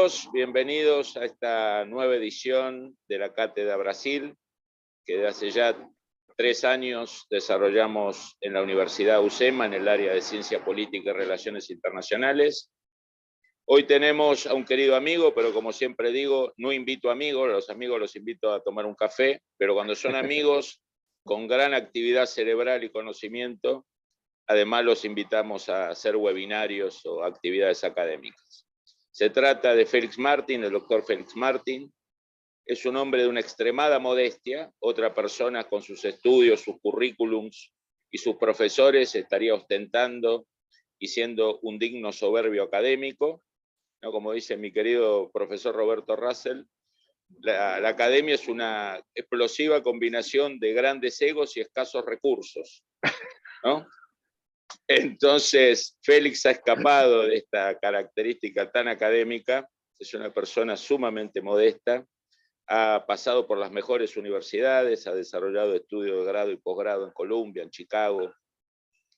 todos, bienvenidos a esta nueva edición de la Cátedra Brasil, que desde hace ya 3 años desarrollamos en la Universidad UCEMA, en el área de Ciencia Política y Relaciones Internacionales. Hoy tenemos a un querido amigo, pero como siempre digo, no invito amigos, los amigos los invito a tomar un café, pero cuando son amigos con gran actividad cerebral y conocimiento, además los invitamos a hacer webinarios o actividades académicas. Se trata de Félix Martín, el doctor Félix Martín. Es un hombre de una extremada modestia. Otra persona con sus estudios, sus currículums y sus profesores estaría ostentando y siendo un digno soberbio académico, ¿no? Como dice mi querido profesor Roberto Russell, la academia es una explosiva combinación de grandes egos y escasos recursos, ¿no? Entonces, Félix ha escapado de esta característica tan académica, es una persona sumamente modesta, ha pasado por las mejores universidades, ha desarrollado estudios de grado y posgrado en Columbia, en Chicago,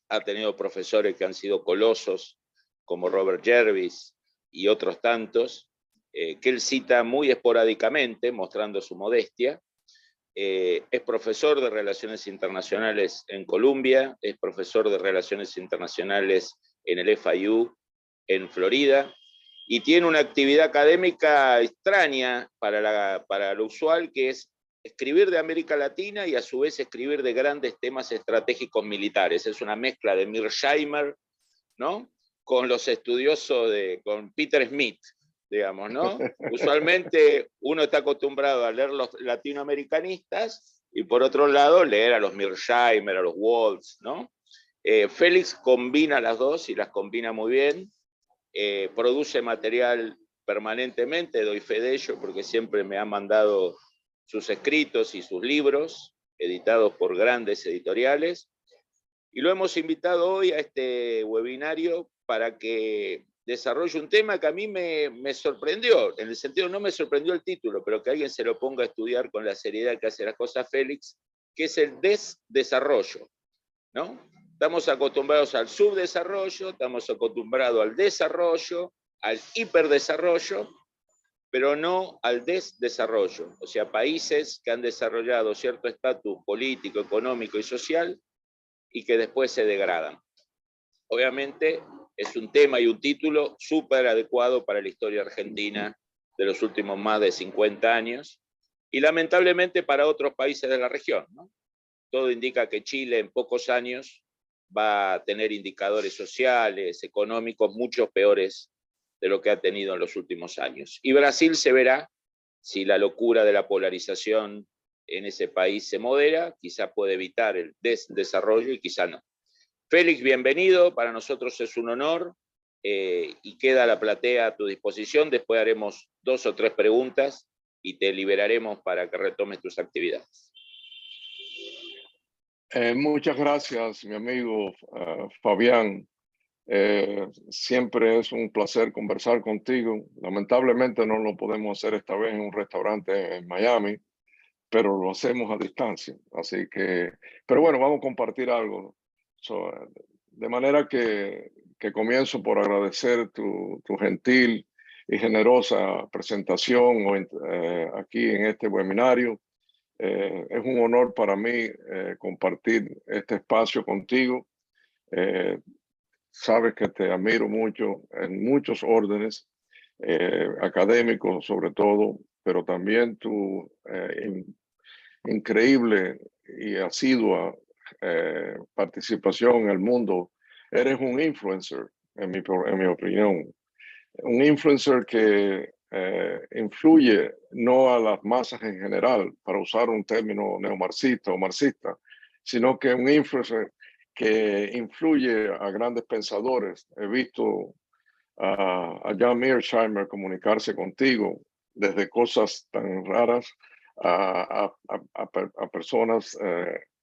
ha tenido profesores que han sido colosos, como Robert Jervis y otros tantos, que él cita muy esporádicamente, mostrando su modestia. Es profesor de Relaciones Internacionales en Columbia, es profesor de Relaciones Internacionales en el FIU en Florida, y tiene una actividad académica extraña para lo usual, que es escribir de América Latina y a su vez escribir de grandes temas estratégicos militares. Es una mezcla de Mearsheimer, ¿no?, con los estudiosos con Peter Smith, digamos, ¿no? Usualmente uno está acostumbrado a leer los latinoamericanistas y por otro lado leer a los Mearsheimer, a los Waltz, ¿no? Félix combina las dos y las combina muy bien, produce material permanentemente, doy fe de ello porque siempre me ha mandado sus escritos y sus libros, editados por grandes editoriales, y lo hemos invitado hoy a este webinario para que desarrolle un tema que a mí me sorprendió, en el sentido no me sorprendió el título, pero que alguien se lo ponga a estudiar con la seriedad que hace las cosas Félix, que es el desdesarrollo, ¿no? Estamos acostumbrados al subdesarrollo, estamos acostumbrados al desarrollo, al hiperdesarrollo, pero no al desdesarrollo. O sea, países que han desarrollado cierto estatus político, económico y social y que después se degradan. Obviamente es un tema y un título súper adecuado para la historia argentina de los últimos más de 50 años y lamentablemente para otros países de la región, ¿no? Todo indica que Chile en pocos años va a tener indicadores sociales, económicos, mucho peores de lo que ha tenido en los últimos años. Y Brasil se verá si la locura de la polarización en ese país se modera, quizá puede evitar el desarrollo y quizá no. Félix, bienvenido, para nosotros es un honor y queda la platea a tu disposición. Después haremos 2 o 3 preguntas y te liberaremos para que retomes tus actividades. Muchas gracias, mi amigo Fabián. Siempre es un placer conversar contigo. Lamentablemente no lo podemos hacer esta vez en un restaurante en Miami, pero lo hacemos a distancia. Así que, pero bueno, vamos a compartir algo. De manera que comienzo por agradecer tu gentil y generosa presentación aquí en este webinario. Es un honor para mí compartir este espacio contigo. Sabes que te admiro mucho en muchos órdenes, académicos sobre todo, pero también tu increíble y asidua participación en el mundo. Eres un influencer, en mi opinión. Un influencer que influye no a las masas en general, para usar un término neomarxista o marxista, sino que un influencer que influye a grandes pensadores. He visto a John Mearsheimer comunicarse contigo desde cosas tan raras a personas,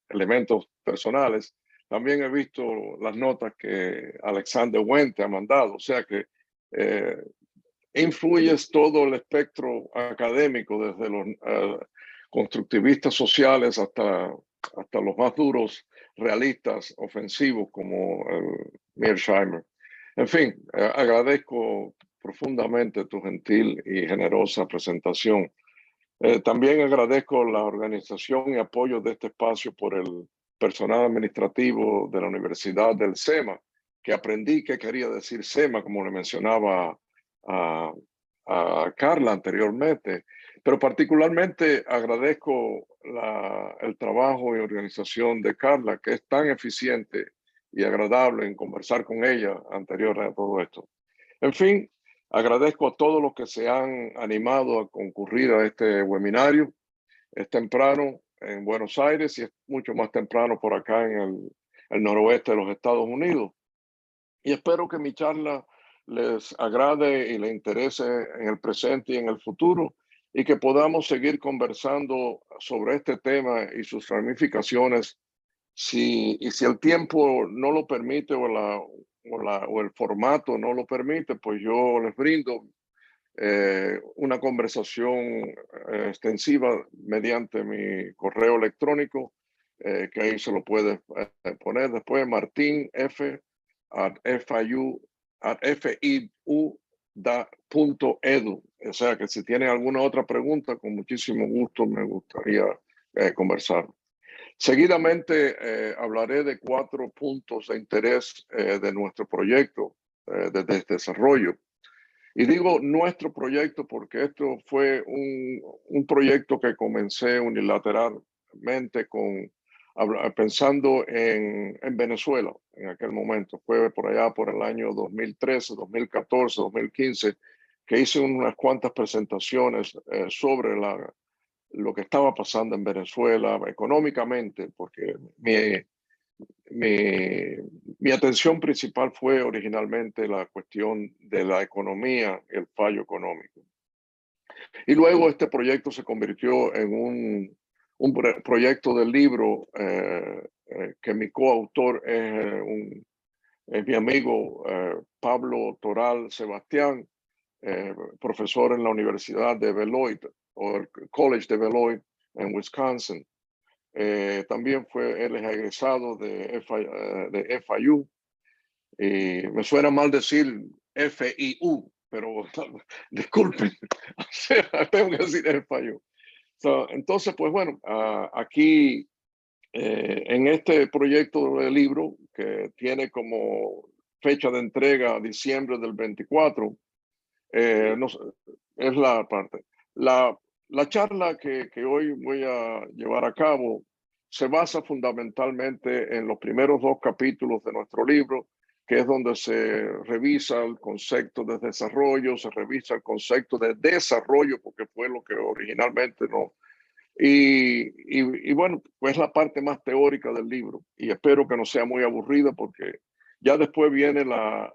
elementos personales. También he visto las notas que Alexander Went te ha mandado, o sea que influyes todo el espectro académico, desde los constructivistas sociales hasta los más duros realistas ofensivos como Mearsheimer. En fin, agradezco profundamente tu gentil y generosa presentación. También agradezco la organización y apoyo de este espacio por el personal administrativo de la Universidad del SEMA, que aprendí que quería decir SEMA, como le mencionaba a, a Carla anteriormente, pero particularmente agradezco el trabajo y organización de Carla, que es tan eficiente y agradable en conversar con ella anterior a todo esto. En fin, agradezco a todos los que se han animado a concurrir a este webinario. Es temprano en Buenos Aires y es mucho más temprano por acá en el noroeste de los Estados Unidos. Y espero que mi charla les agrade y les interese en el presente y en el futuro y que podamos seguir conversando sobre este tema y sus ramificaciones si el tiempo no lo permite o el formato no lo permite, pues yo les brindo una conversación extensiva mediante mi correo electrónico, que ahí se lo puede poner después, martin.fiu.edu. O sea que si tienen alguna otra pregunta, con muchísimo gusto me gustaría conversar. Seguidamente hablaré de 4 puntos de interés de nuestro proyecto de desarrollo. Y digo nuestro proyecto porque esto fue un proyecto que comencé unilateralmente pensando en Venezuela en aquel momento. Fue por allá por el año 2013, 2014, 2015, que hice unas cuantas presentaciones sobre lo que estaba pasando en Venezuela económicamente, porque mi atención principal fue originalmente la cuestión de la economía, el fallo económico. Y luego este proyecto se convirtió en un proyecto de libro que mi coautor es mi amigo Pablo Toral Sebastián, profesor en la Universidad de Beloit o el College de Beloit en Wisconsin. También él es egresado de FIU. Y me suena mal decir FIU, pero disculpen, o sea, tengo que decir FIU. Entonces, pues bueno, aquí en este proyecto de libro que tiene como fecha de entrega diciembre del 24, no, es la parte. La charla que hoy voy a llevar a cabo se basa fundamentalmente en los primeros 2 capítulos de nuestro libro, que es donde se revisa el concepto de desarrollo, se revisa el concepto de desarrollo, porque fue lo que originalmente no. Y bueno, pues la parte más teórica del libro, y espero que no sea muy aburrida porque ya después vienen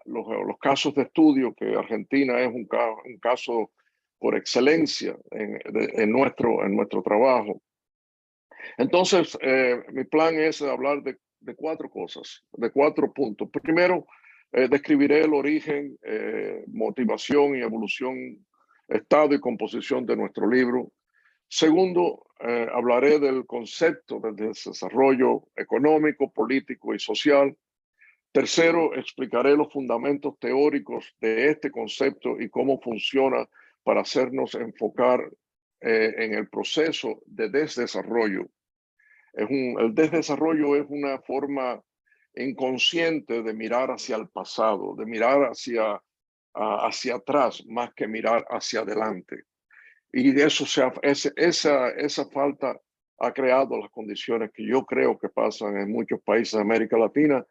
los casos de estudio, que Argentina es un caso por excelencia en nuestro trabajo. Entonces, mi plan es hablar de 4 cosas, de 4 puntos. Primero, describiré el origen, motivación y evolución, estado y composición de nuestro libro. Segundo, hablaré del concepto de desarrollo económico, político y social. Tercero, explicaré los fundamentos teóricos de este concepto y cómo funciona para hacernos enfocar en el proceso de desarrollo. El desarrollo es una forma inconsciente de mirar hacia el pasado, de mirar hacia atrás más que mirar hacia adelante. Y de eso esa falta ha creado las condiciones que yo creo que pasan en muchos países de América Latina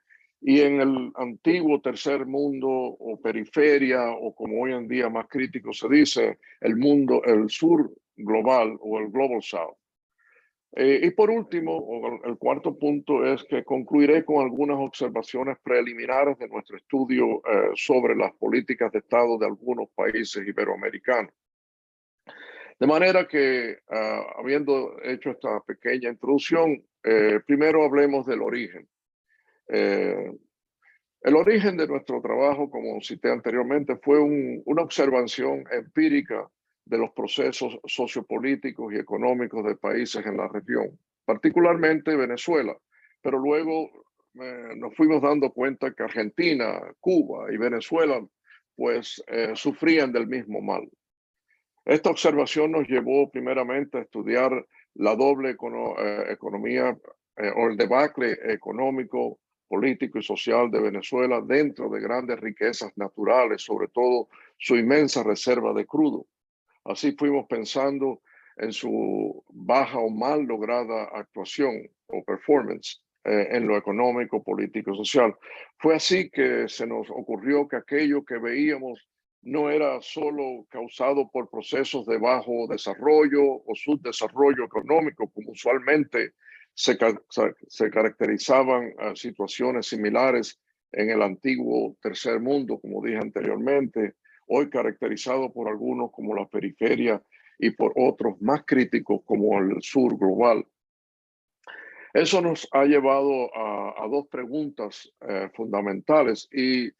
y en el antiguo tercer mundo o periferia, o como hoy en día más crítico se dice, el sur global o el Global South. Y por último, el cuarto punto es que concluiré con algunas observaciones preliminares de nuestro estudio sobre las políticas de Estado de algunos países iberoamericanos. De manera que, habiendo hecho esta pequeña introducción, primero hablemos del origen. El origen de nuestro trabajo, como cité anteriormente, fue una observación empírica de los procesos sociopolíticos y económicos de países en la región, particularmente Venezuela, pero luego nos fuimos dando cuenta que Argentina, Cuba y Venezuela pues sufrían del mismo mal. Esta observación nos llevó primeramente a estudiar la doble economía o el debacle económico, político y social de Venezuela dentro de grandes riquezas naturales, sobre todo su inmensa reserva de crudo. Así fuimos pensando en su baja o mal lograda actuación o performance en lo económico, político y social. Fue así que se nos ocurrió que aquello que veíamos no era solo causado por procesos de bajo desarrollo o subdesarrollo económico, como usualmente se caracterizaban situaciones similares en el antiguo tercer mundo, como dije anteriormente, hoy caracterizado por algunos como la periferia y por otros más críticos como el sur global. Eso nos ha llevado a dos preguntas fundamentales y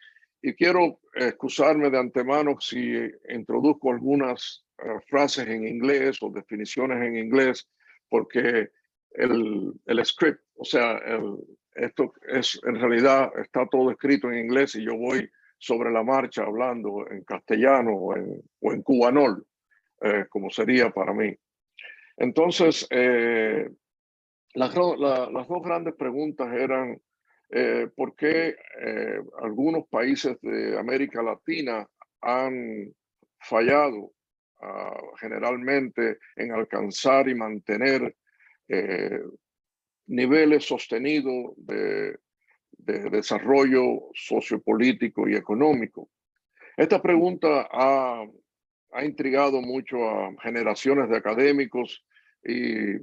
quiero excusarme de antemano si introduzco algunas frases en inglés o definiciones en inglés, porque el script, o sea, esto es en realidad está todo escrito en inglés y yo voy sobre la marcha hablando en castellano o en cubanol, como sería para mí. Entonces, las dos grandes preguntas eran por qué algunos países de América Latina han fallado generalmente en alcanzar y mantener niveles sostenidos de desarrollo sociopolítico y económico. Esta pregunta ha intrigado mucho a generaciones de académicos y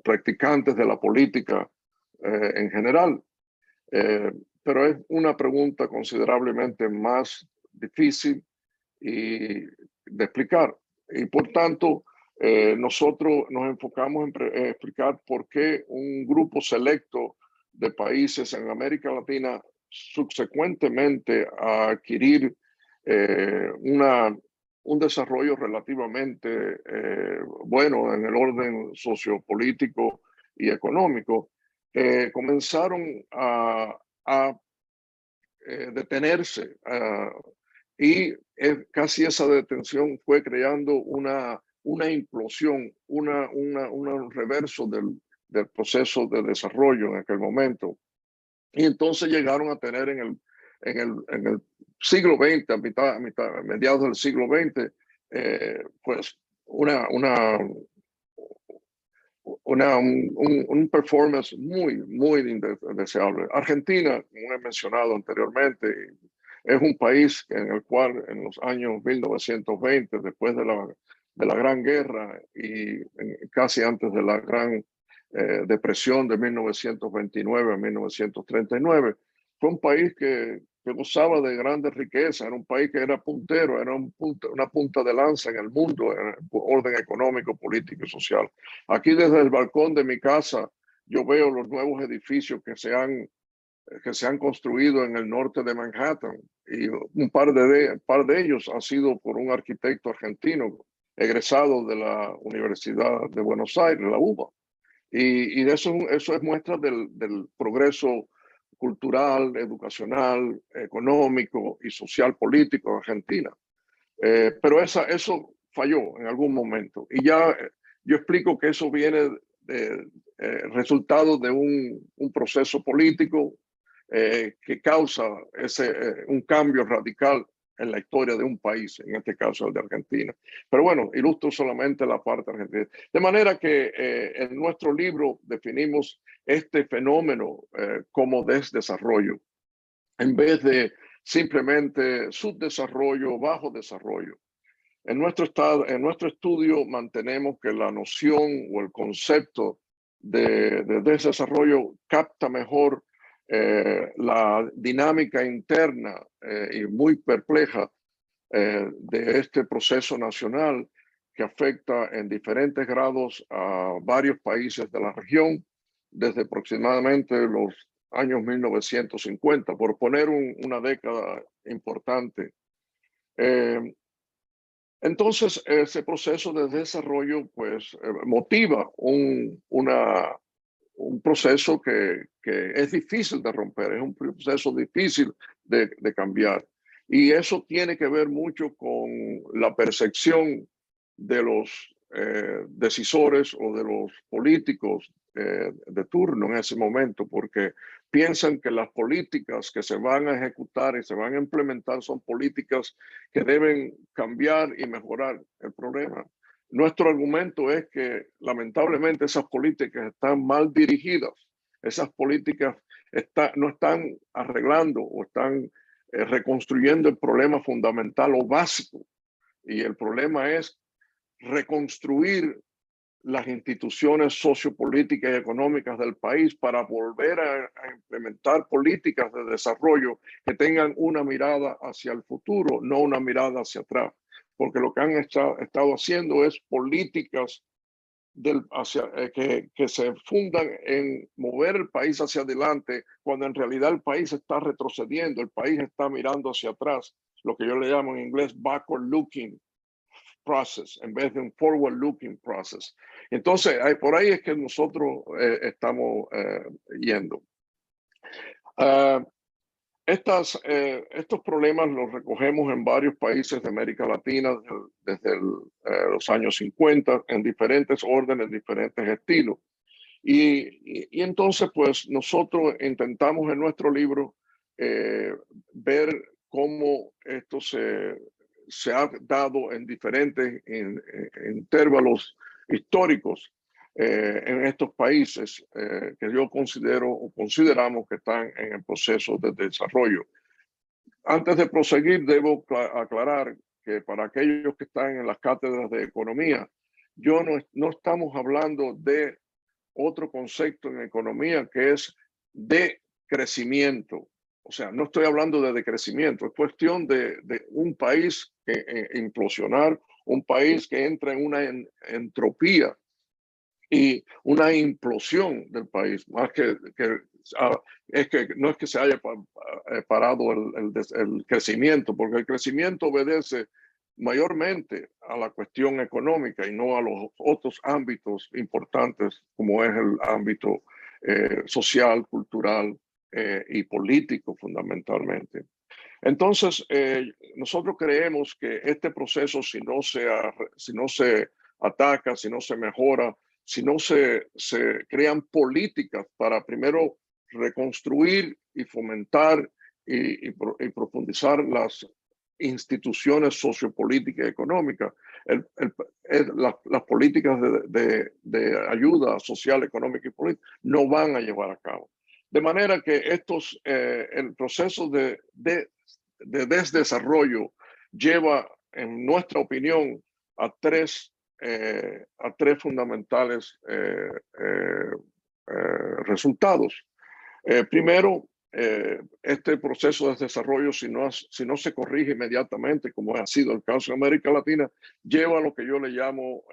practicantes de la política en general. Pero es una pregunta considerablemente más difícil de explicar. Y por tanto, nosotros nos enfocamos en explicar por qué un grupo selecto de países en América Latina subsecuentemente a adquirir un desarrollo relativamente bueno en el orden sociopolítico y económico, comenzaron a detenerse y casi esa detención fue creando una implosión, un reverso del proceso de desarrollo en aquel momento. Y entonces llegaron a tener en el siglo XX, a mediados del siglo XX, pues un performance muy indeseable. Argentina, como he mencionado anteriormente, es un país en el cual en los años 1920, después de la Gran Guerra y casi antes de la Gran Depresión de 1929 a 1939, fue un país que gozaba de grandes riquezas, era un país que era puntero, era una punta de lanza en el mundo, en el orden económico, político y social. Aquí desde el balcón de mi casa yo veo los nuevos edificios que se han construido en el norte de Manhattan y un par de ellos han sido por un arquitecto argentino egresado de la Universidad de Buenos Aires, la UBA. Y eso es muestra del progreso cultural, educacional, económico y social político de Argentina. Pero eso falló en algún momento. Y ya yo explico que eso viene resultado de un proceso político que causa un cambio radical en la historia de un país, en este caso el de Argentina. Pero bueno, ilustro solamente la parte argentina. De manera que en nuestro libro definimos este fenómeno como desdesarrollo, en vez de simplemente subdesarrollo o bajo desarrollo. En nuestro estudio mantenemos que la noción o el concepto de desarrollo capta mejor la dinámica interna y muy perpleja de este proceso nacional que afecta en diferentes grados a varios países de la región desde aproximadamente los años 1950, por poner una década importante. Entonces, ese proceso de desarrollo pues motiva un proceso que es difícil de romper, es un proceso difícil de cambiar. Y eso tiene que ver mucho con la percepción de los decisores o de los políticos de turno en ese momento, porque piensan que las políticas que se van a ejecutar y se van a implementar son políticas que deben cambiar y mejorar el problema. Nuestro argumento es que lamentablemente esas políticas están mal dirigidas, esas políticas no están arreglando o están reconstruyendo el problema fundamental o básico. Y el problema es reconstruir las instituciones sociopolíticas y económicas del país para volver a implementar políticas de desarrollo que tengan una mirada hacia el futuro, no una mirada hacia atrás. Porque lo que han estado haciendo es políticas que se fundan en mover el país hacia adelante, cuando en realidad el país está retrocediendo, el país está mirando hacia atrás, lo que yo le llamo en inglés backward looking process en vez de un forward looking process. Entonces, por ahí es que nosotros estamos yendo. Estos problemas los recogemos en varios países de América Latina desde los años 50, en diferentes órdenes, diferentes estilos. Y entonces, pues nosotros intentamos en nuestro libro ver cómo esto se ha dado en diferentes intervalos históricos en estos países que yo considero o consideramos que están en el proceso de desarrollo. Antes de proseguir, debo aclarar que para aquellos que están en las cátedras de economía, no estamos hablando de otro concepto en economía que es de crecimiento. O sea, no estoy hablando de decrecimiento, es cuestión de un país que implosionar, un país que entra en una entropía y una implosión del país, más es que no es que se haya parado el crecimiento, porque el crecimiento obedece mayormente a la cuestión económica y no a los otros ámbitos importantes como es el ámbito social, cultural y político fundamentalmente. Entonces, nosotros creemos que este proceso, si no se ataca, si no se mejora, si no se crean políticas para primero reconstruir y fomentar y profundizar las instituciones sociopolíticas y económicas, las políticas de ayuda social, económica y política no van a llevar a cabo. De manera que el proceso de desdesarrollo lleva, en nuestra opinión, a tres fundamentales resultados. Primero, este proceso de desarrollo, si no se corrige inmediatamente, como ha sido el caso en América Latina, lleva a lo que yo le llamo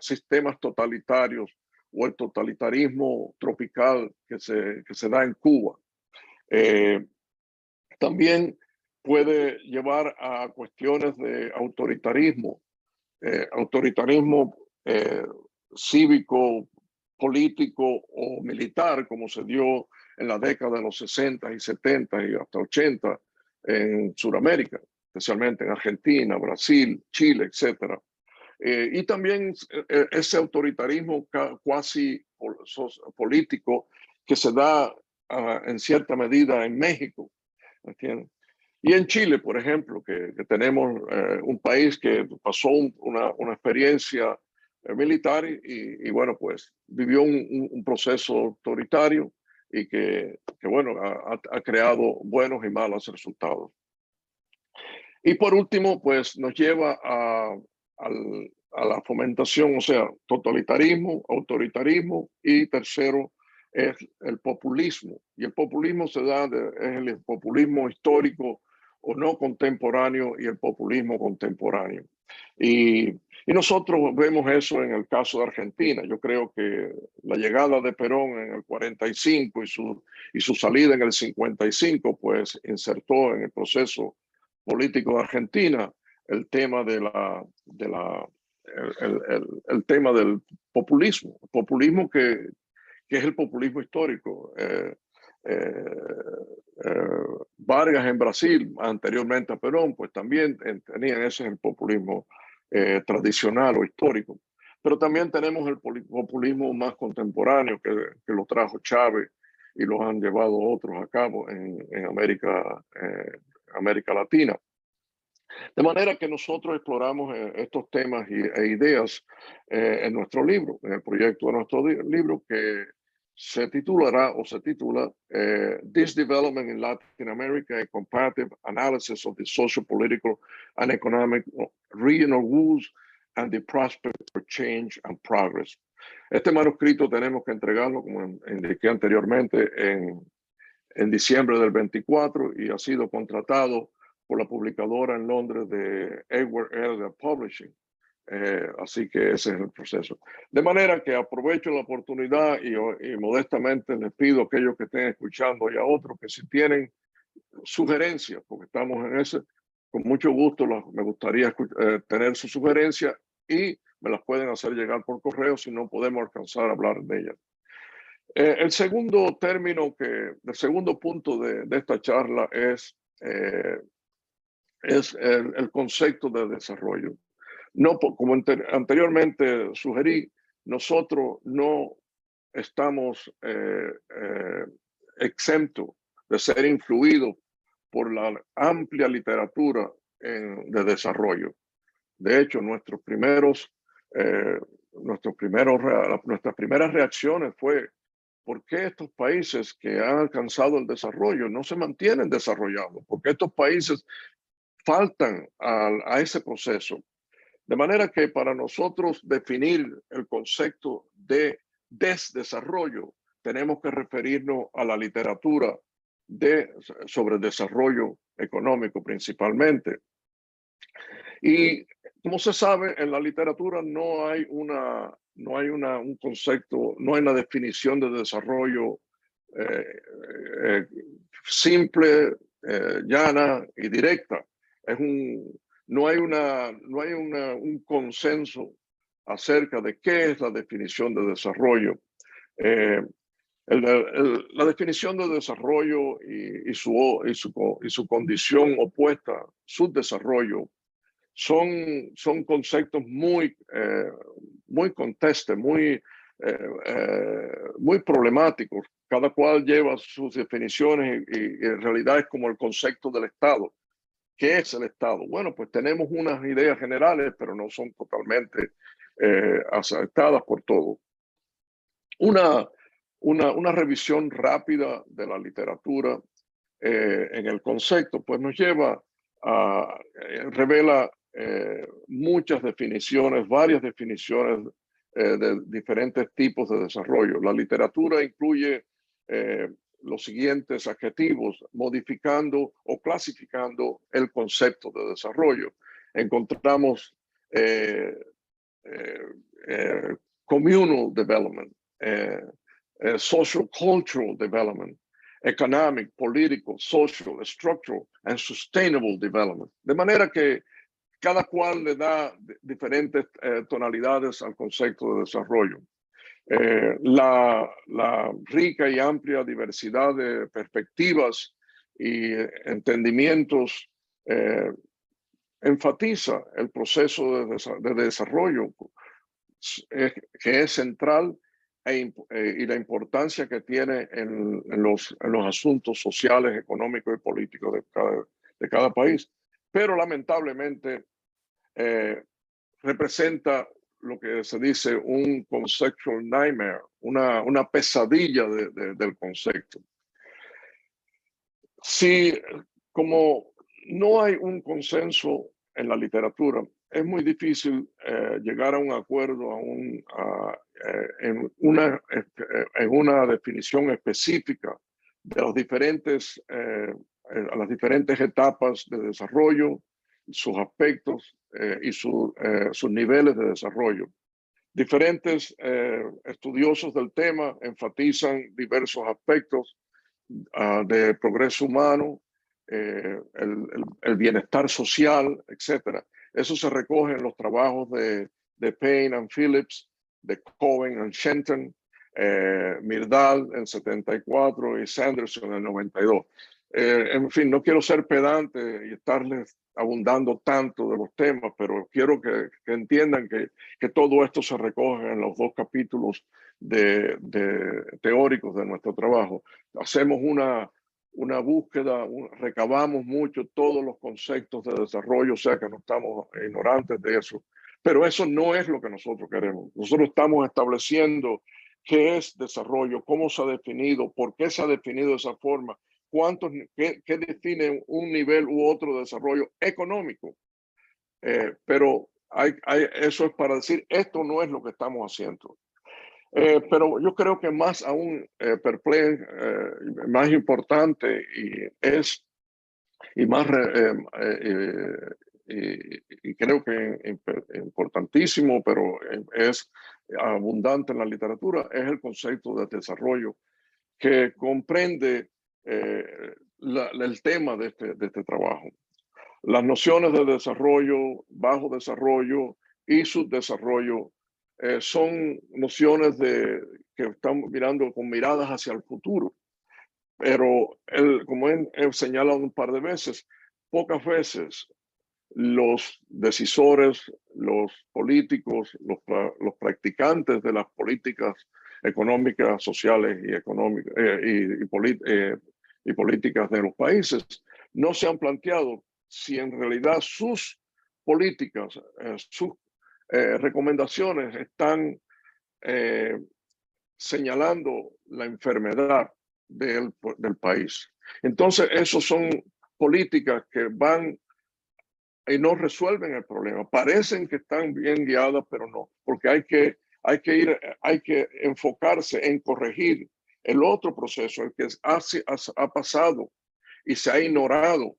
sistemas totalitarios o el totalitarismo tropical que se da en Cuba. También puede llevar a cuestiones de autoritarismo, cívico, político o militar, como se dio en la década de los 60 y 70 y hasta 80 en Sudamérica, especialmente en Argentina, Brasil, Chile, etc. Y también ese autoritarismo cuasi político que se da en cierta medida en México, ¿entiendes? Y en Chile, por ejemplo, que tenemos un país que pasó una experiencia militar y bueno, pues vivió un proceso autoritario y que bueno, ha creado buenos y malos resultados. Y por último, pues nos lleva a la fomentación, o sea, totalitarismo, autoritarismo y tercero es el populismo. Y el populismo es el populismo histórico o no contemporáneo y el populismo contemporáneo. Y nosotros vemos eso en el caso de Argentina. Yo creo que la llegada de Perón en el 45 y su salida en el 55, pues insertó en el proceso político de Argentina el tema el tema del populismo que es el populismo histórico. Vargas en Brasil, anteriormente a Perón, pues también tenían ese el populismo tradicional o histórico. Pero también tenemos el populismo más contemporáneo que lo trajo Chávez y lo han llevado otros a cabo en América Latina. De manera que nosotros exploramos estos temas e ideas en nuestro libro, en el proyecto de nuestro libro, que se titulará o se titula This Development in Latin America, a Comparative Analysis of the Social, Political and Economic Regional Rules and the Prospect for Change and Progress. Este manuscrito tenemos que entregarlo, como indiqué anteriormente, en diciembre del 24 y ha sido contratado por la publicadora en Londres de Edward Elgar Publishing. Así que ese es el proceso. De manera que aprovecho la oportunidad y modestamente les pido a aquellos que estén escuchando y a otros que si tienen sugerencias, porque estamos en ese, con mucho gusto me gustaría tener sus sugerencias y me las pueden hacer llegar por correo si no podemos alcanzar a hablar de ellas. El segundo término, el segundo punto de esta charla es el concepto de desarrollo. No, como anteriormente sugerí, nosotros no estamos exentos de ser influidos por la amplia literatura de desarrollo. De hecho, nuestras primeras reacciones fue ¿por qué estos países que han alcanzado el desarrollo no se mantienen desarrollados? ¿Por qué estos países faltan a ese proceso? De manera que para nosotros definir el concepto de desdesarrollo, tenemos que referirnos a la literatura sobre desarrollo económico principalmente. Y como se sabe, en la literatura no hay un concepto, no hay una definición de desarrollo simple, llana y directa. No hay un consenso acerca de qué es la definición de desarrollo. La definición de desarrollo y su condición opuesta, subdesarrollo, son conceptos muy contestes, muy problemáticos. Cada cual lleva sus definiciones y en realidad es como el concepto del Estado. ¿Qué es el Estado? Bueno, pues tenemos unas ideas generales, pero no son totalmente aceptadas por todos. Una revisión rápida de la literatura en el concepto, pues nos lleva a revela muchas definiciones, varias definiciones de diferentes tipos de desarrollo. La literatura incluye los siguientes adjetivos, modificando o clasificando el concepto de desarrollo. Encontramos communal development, social cultural development, economic, political, social, structural and sustainable development. De manera que cada cual le da diferentes tonalidades al concepto de desarrollo. La rica y amplia diversidad de perspectivas y entendimientos enfatiza el proceso de desarrollo que es central y la importancia que tiene en los asuntos sociales, económicos y políticos de cada país. Pero lamentablemente representa lo que se dice un conceptual nightmare, una pesadilla del concepto. Si como no hay un consenso en la literatura, es muy difícil llegar a un acuerdo en una definición específica de las diferentes etapas de desarrollo, sus aspectos y sus niveles de desarrollo. Diferentes estudiosos del tema enfatizan diversos aspectos de progreso humano, el bienestar social, etc. Eso se recoge en los trabajos de Payne and Phillips, de Cohen and Shenton, Myrdal en 74 y Sanderson en 92. En fin, no quiero ser pedante y estarles abundando tanto de los temas, pero quiero que entiendan que todo esto se recoge en los dos capítulos de teóricos de nuestro trabajo. Hacemos una búsqueda, recabamos mucho todos los conceptos de desarrollo, o sea que no estamos ignorantes de eso, pero eso no es lo que nosotros queremos. Nosotros estamos estableciendo qué es desarrollo, cómo se ha definido, por qué se ha definido de esa forma, qué define un nivel u otro de desarrollo económico. Pero eso es para decir, esto no es lo que estamos haciendo. Pero yo creo que más aún más importante y más y creo que importantísimo, pero es abundante en la literatura, es el concepto de desarrollo, que comprende el tema de este trabajo. Las nociones de desarrollo, bajo desarrollo y subdesarrollo son nociones que estamos mirando con miradas hacia el futuro. Pero como he señalado un par de veces, pocas veces los decisores, los políticos, los practicantes de las políticas económicas, sociales y económicas y políticas de los países no se han planteado si en realidad sus políticas, sus recomendaciones están señalando la enfermedad del país. Entonces, esos son políticas que van y no resuelven el problema. Parecen que están bien guiadas, pero no, porque hay que enfocarse en corregir el otro proceso, el que ha pasado y se ha ignorado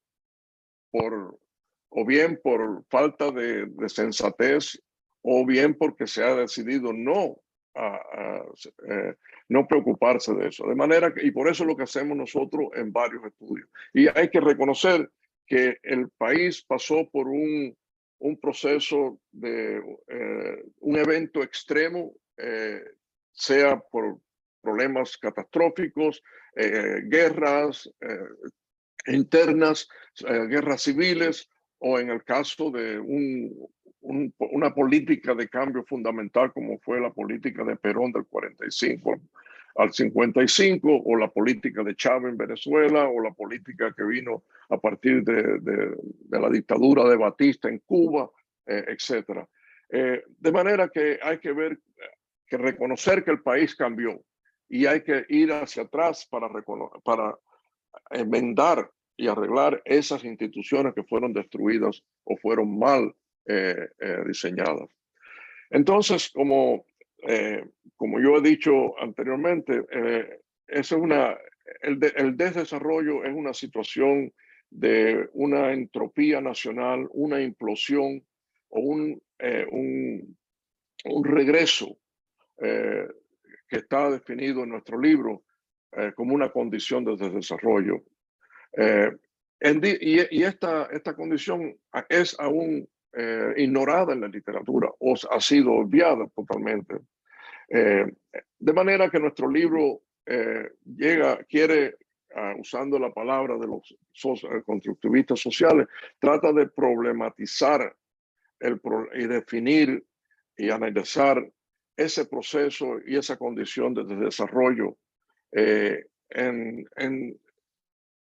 o bien por falta de sensatez, o bien porque se ha decidido no preocuparse de eso. De manera que, y por eso es lo que hacemos nosotros en varios estudios. Y hay que reconocer que el país pasó por un proceso de un evento extremo, sea por problemas catastróficos, guerras internas, guerras civiles, o en el caso de una política de cambio fundamental como fue la política de Perón del 45 al 55, o la política de Chávez en Venezuela, o la política que vino a partir de la dictadura de Batista en Cuba, etc. De manera que hay que reconocer que el país cambió, y hay que ir hacia atrás para enmendar y arreglar esas instituciones que fueron destruidas o fueron mal diseñadas. Entonces, como yo he dicho anteriormente, el desdesarrollo es una situación de una entropía nacional, una implosión o un regreso que está definido en nuestro libro como una condición de desarrollo. Y esta condición es aún ignorada en la literatura, o ha sido olvidada totalmente. De manera que nuestro libro quiere, usando la palabra de los constructivistas sociales, trata de problematizar y definir y analizar ese proceso y esa condición de desarrollo.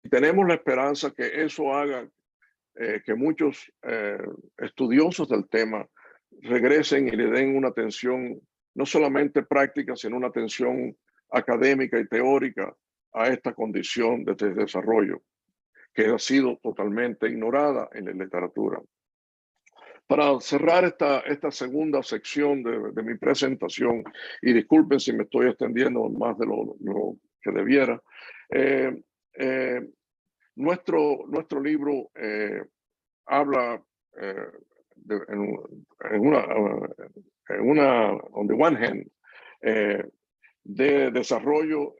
Tenemos la esperanza que eso haga que muchos estudiosos del tema regresen y le den una atención no solamente práctica, sino una atención académica y teórica a esta condición de desarrollo que ha sido totalmente ignorada en la literatura. Para cerrar esta segunda sección de mi presentación, y disculpen si me estoy extendiendo más de lo que debiera, nuestro libro habla on the one hand, de desarrollo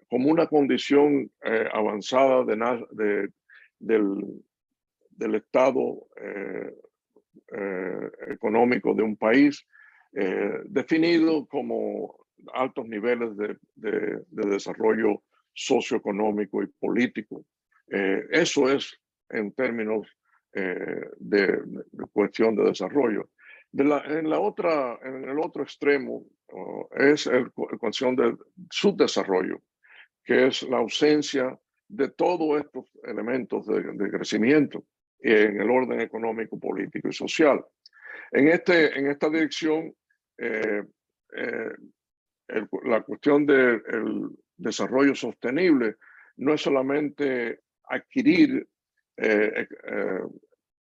como una condición avanzada del estado económico de un país, definido como altos niveles de desarrollo socioeconómico y político. Eso es en términos de cuestión de desarrollo. En el otro extremo es la cuestión del subdesarrollo, que es la ausencia de todos estos elementos de crecimiento en el orden económico, político y social. En esta dirección, la cuestión del desarrollo sostenible no es solamente adquirir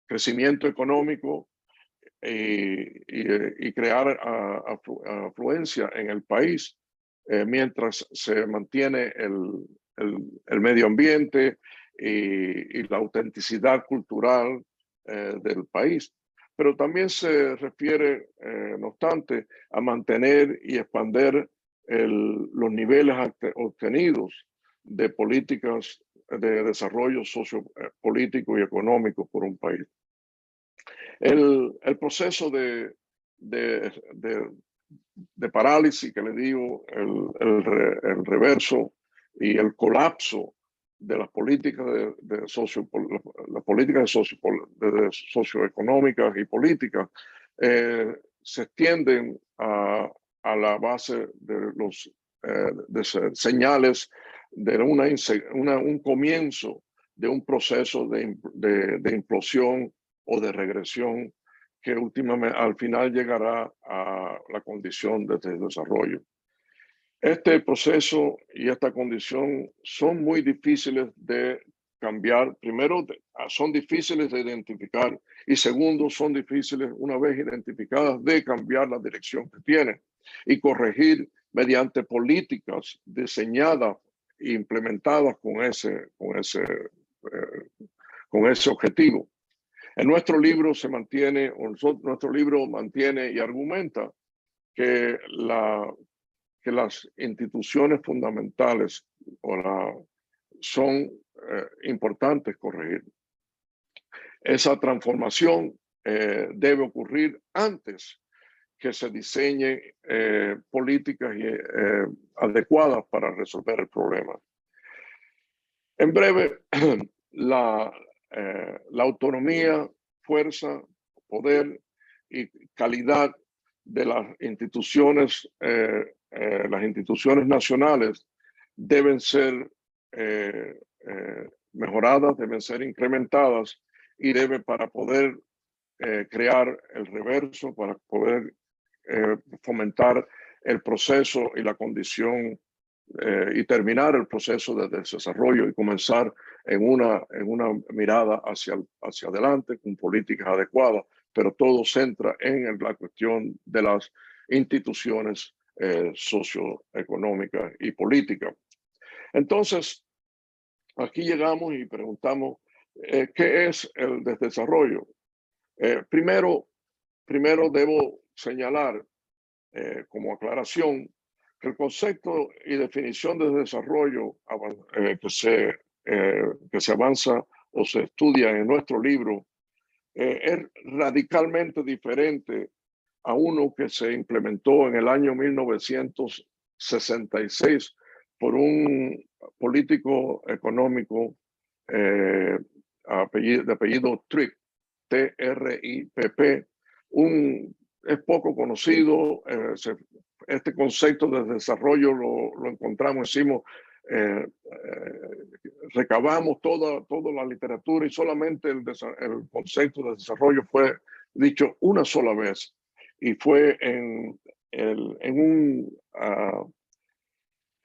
crecimiento económico y crear afluencia en el país mientras se mantiene el medio ambiente y la autenticidad cultural del país. Pero también se refiere, no obstante, a mantener y expandir los niveles obtenidos de políticas de desarrollo sociopolítico y económico por un país. El proceso de parálisis que le digo, el reverso y el colapso de las políticas socioeconómicas y políticas se extienden a la base de los señales de un comienzo de un proceso de implosión o de regresión que últimamente al final llegará a la condición de desarrollo. Este proceso y esta condición son muy difíciles de cambiar. Primero, son difíciles de identificar y segundo, son difíciles, una vez identificadas, de cambiar la dirección que tienen y corregir mediante políticas diseñadas e implementadas con ese objetivo. En nuestro libro nuestro libro mantiene y argumenta que las instituciones fundamentales son importantes corregir. Esa transformación debe ocurrir antes que se diseñen políticas adecuadas para resolver el problema. En breve, la autonomía, fuerza, poder y calidad de las instituciones nacionales deben ser mejoradas, deben ser incrementadas y para poder crear el reverso, para poder fomentar el proceso y la condición y terminar el proceso de desarrollo y comenzar en una mirada hacia adelante con políticas adecuadas, pero todo centra en la cuestión de las instituciones socioeconómicas y políticas. Entonces, aquí llegamos y preguntamos, ¿qué es el desarrollo? Primero debo señalar como aclaración que el concepto y definición de desarrollo que se avanza o se estudia en nuestro libro es radicalmente diferente a uno que se implementó en el año 1966 por un político económico de apellido Tripp, T-R-I-P-P. Es poco conocido. Este concepto de desarrollo lo encontramos, recabamos toda la literatura y solamente el concepto de desarrollo fue dicho una sola vez y fue en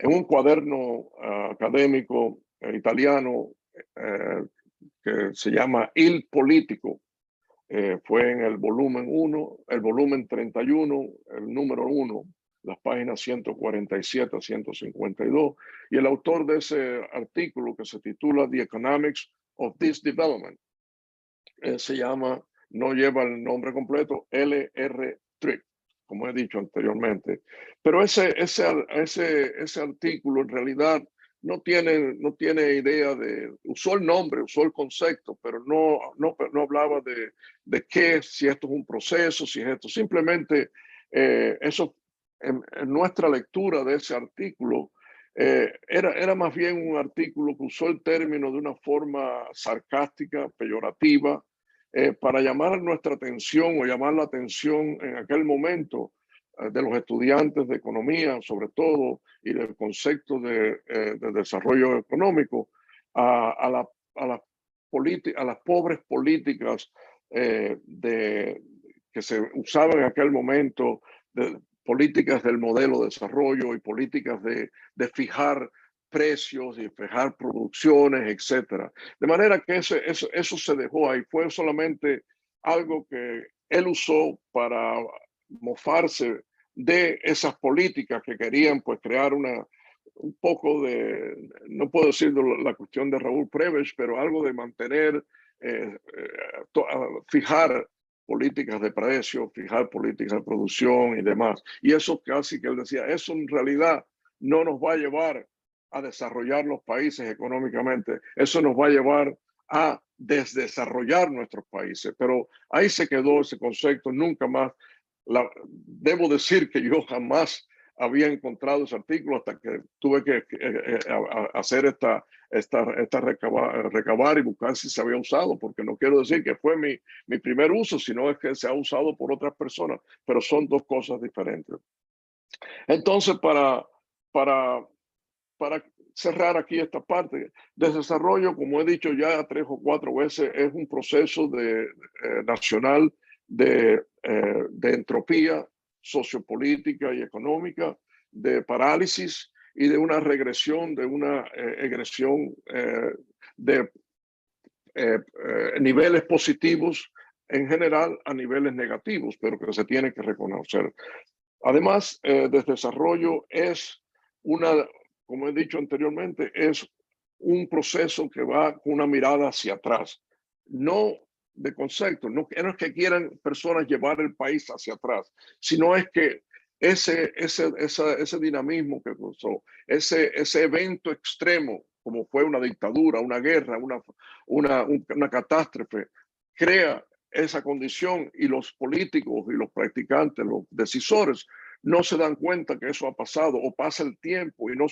un cuaderno académico italiano que se llama Il Politico. Fue en el volumen 1, el volumen 31, el número 1, las páginas 147 a 152, y el autor de ese artículo, que se titula The Economics of this Development, no lleva el nombre completo, L.R. Tripp, como he dicho anteriormente. Pero ese artículo en realidad no tiene idea usó el nombre, usó el concepto, pero no hablaba de qué, si esto es un proceso, si es esto. Simplemente eso en nuestra lectura de ese artículo, era más bien un artículo que usó el término de una forma sarcástica, peyorativa, para llamar nuestra atención o llamar la atención en aquel momento de los estudiantes de economía, sobre todo, y del concepto de desarrollo económico, a las pobres políticas que se usaban en aquel momento, de políticas del modelo de desarrollo y políticas de fijar precios y fijar producciones, etcétera. De manera que eso se dejó ahí. Fue solamente algo que él usó para mofarse de esas políticas que querían pues crear un poco de, no puedo decir la cuestión de Raúl Prebisch, pero algo de mantener, fijar políticas de precio, fijar políticas de producción y demás. Y eso casi que él decía, eso en realidad no nos va a llevar a desarrollar los países económicamente, eso nos va a llevar a desdesarrollar nuestros países. Pero ahí se quedó ese concepto, nunca más. Debo decir que yo jamás había encontrado ese artículo hasta que tuve que hacer recabar y buscar si se había usado, porque no quiero decir que fue mi primer uso, sino es que se ha usado por otras personas, pero son dos cosas diferentes. Entonces, para cerrar aquí esta parte, desarrollo, como he dicho ya 3 o 4 veces, es un proceso nacional de entropía sociopolítica y económica, de parálisis y de una regresión, de una egresión de niveles positivos en general a niveles negativos, pero que se tiene que reconocer. Además, desarrollo es como he dicho anteriormente, es un proceso que va con una mirada hacia atrás, no de concepto, no es que quieran personas llevar el país hacia atrás, sino es que ese dinamismo que causó, ese evento extremo, como fue una dictadura, una guerra, una catástrofe, crea esa condición y los políticos y los practicantes, los decisores, no se dan cuenta que eso ha pasado o pasa el tiempo y no